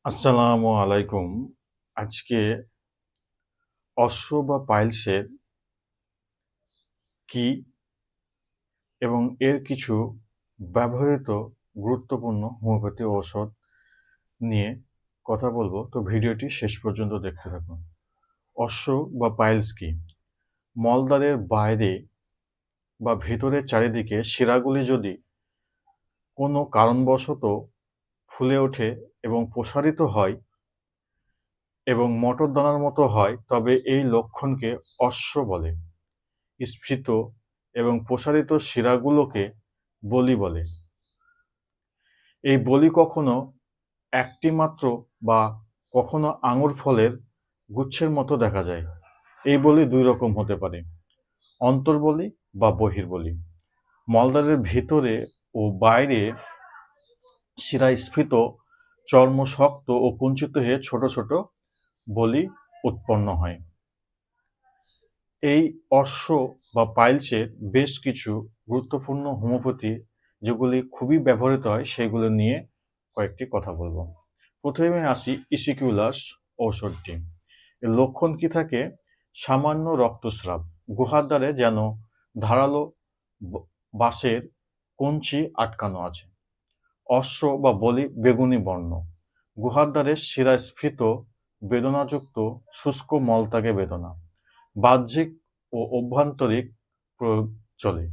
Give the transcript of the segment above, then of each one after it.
আসসালামু আলাইকুম। আজকে অশ্ব বা পাইলসের কি এবং এর কিছু ব্যবহৃত গুরুত্বপূর্ণ হোমিওপ্যাথি ঔষধ নিয়ে কথা বলবো। তো ভিডিওটি শেষ পর্যন্ত দেখতে থাকুন। অশ্ব বা পাইলস কি? মলদ্বারের বাইরে বা ভেতরের চারিদিকে শিরাগুলি যদি কোনো কারণবশত ফুলে ওঠে এবং প্রসারিত হয় এবং মটরদানার মতো হয়, তবে এই লক্ষণকে অশ্ব বলে। স্ফীত এবং প্রসারিত শিরাগুলোকে বলি বলে। এই বলি কখনো একটি মাত্র বা কখনো আঙুর ফলের গুচ্ছের মতো দেখা যায়। এই বলি দুই রকম হতে পারে: অন্তর্বলি বা বহির্বলি। মলদ্বারের ভিতরে ও বাইরে শিরা স্ফীত, চর্ম শক্ত ও কুঞ্চিত হয়ে ছোট ছোট বলি উৎপন্ন হয়। এই অশ্ব বা পাইলসের বেশ কিছু গুরুত্বপূর্ণ হোমিওপ্যাথি যেগুলি খুবই ব্যবহৃত হয় সেগুলো নিয়ে কয়েকটি কথা বলবো। প্রথমে আসি ইসিকিউলাস ঔষধটি। এর লক্ষণ কি থাকে? সামান্য রক্তস্রাব, গুহার দ্বারে যেন ধারালো বাঁশের কঞ্চি আটকানো আছে। অশ্ব বা বলি বেগুনি বর্ণ, গুহার দ্বারে শিরাস্ফীত, বেদনাযুক্ত শুষ্ক মলত্যাগে বেদনা। বাহ্যিক ও অভ্যন্তরিক প্রয়োগ চলে।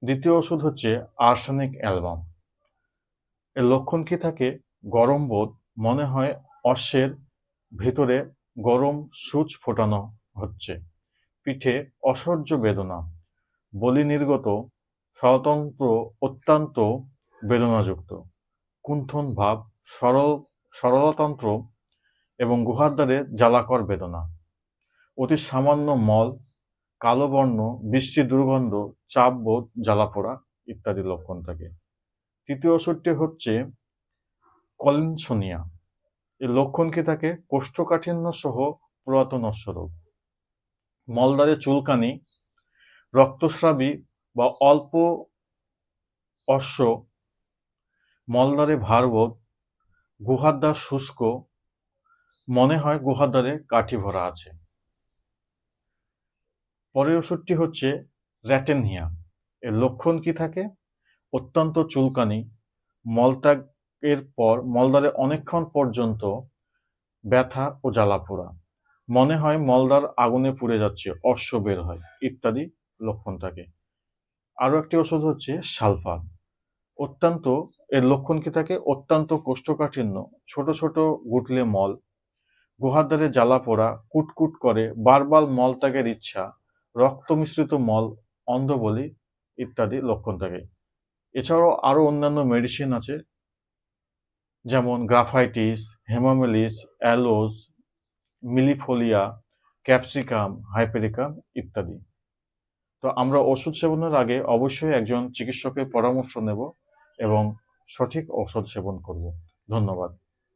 দ্বিতীয় ওষুধ হচ্ছে আর্সেনিক অ্যালবাম। এর লক্ষণ কি থাকে? গরম বোধ, মনে হয় অশ্বের ভিতরে গরম সূচ ফোটানো হচ্ছে। পিঠে অসহ্য বেদনা, বলি নির্গত, স্বতন্ত্র অত্যন্ত বেদনাযুক্ত, কুণ্ঠন ভাব, সরলতন্ত্র এবং গুহার দ্বারে জ্বালাকর বেদনা। অতি সামান্য মল, কালো বর্ণ, বৃষ্টি দুর্গন্ধ, চাপ বোধ, জ্বালাপোড়া ইত্যাদি লক্ষণ থাকে। তৃতীয় ওষুধটি হচ্ছে কলিনসোনিয়া। এর লক্ষণ কি থাকে? কোষ্ঠকাঠিন্য সহ পুরাতন অশ্বরোগ, মলদ্বারে চুলকানি, রক্তস্রাবী বা অল্প অশ্ব, মলদ্বারে ভারবোধ, গুহার দ্বার শুষ্ক, মনে হয় গুহার দ্বারে কাঠি ভরা আছে। পরের ওষুধটি হচ্ছে র্যাটেনহিয়া। এর লক্ষণ কি থাকে? অত্যন্ত চুলকানি, মলত্যাগের পর মলদ্বারে অনেকক্ষণ পর্যন্ত ব্যথা ও জ্বালাপোড়া, মনে হয় মলদ্বার আগুনে পুড়ে যাচ্ছে, অশ্ব বের হয় ইত্যাদি লক্ষণ থাকে। আরও একটি ওষুধ হচ্ছে সালফার। এর লক্ষণ কি থাকে? অত্যন্ত কোষ্ঠকাঠিন্য, ছোট ছোট গুটলে মল, গুহার দ্বারে জ্বালাপোড়া, কুটকুট করে, বারবার মলত্যাগের ইচ্ছা, রক্ত মিশ্রিত মল, অন্ধবলি ইত্যাদি লক্ষণ থাকে। এছাড়াও আরও অন্যান্য মেডিসিন আছে, যেমন graphites, hamamelis, aloes, millefolium, capsicum, hypericum ইত্যাদি। তো আমরা ওষুধ সেবনের আগে অবশ্যই একজন চিকিৎসকের পরামর্শ নেব এবং সঠিক ঔষধ সেবন করব। ধন্যবাদ।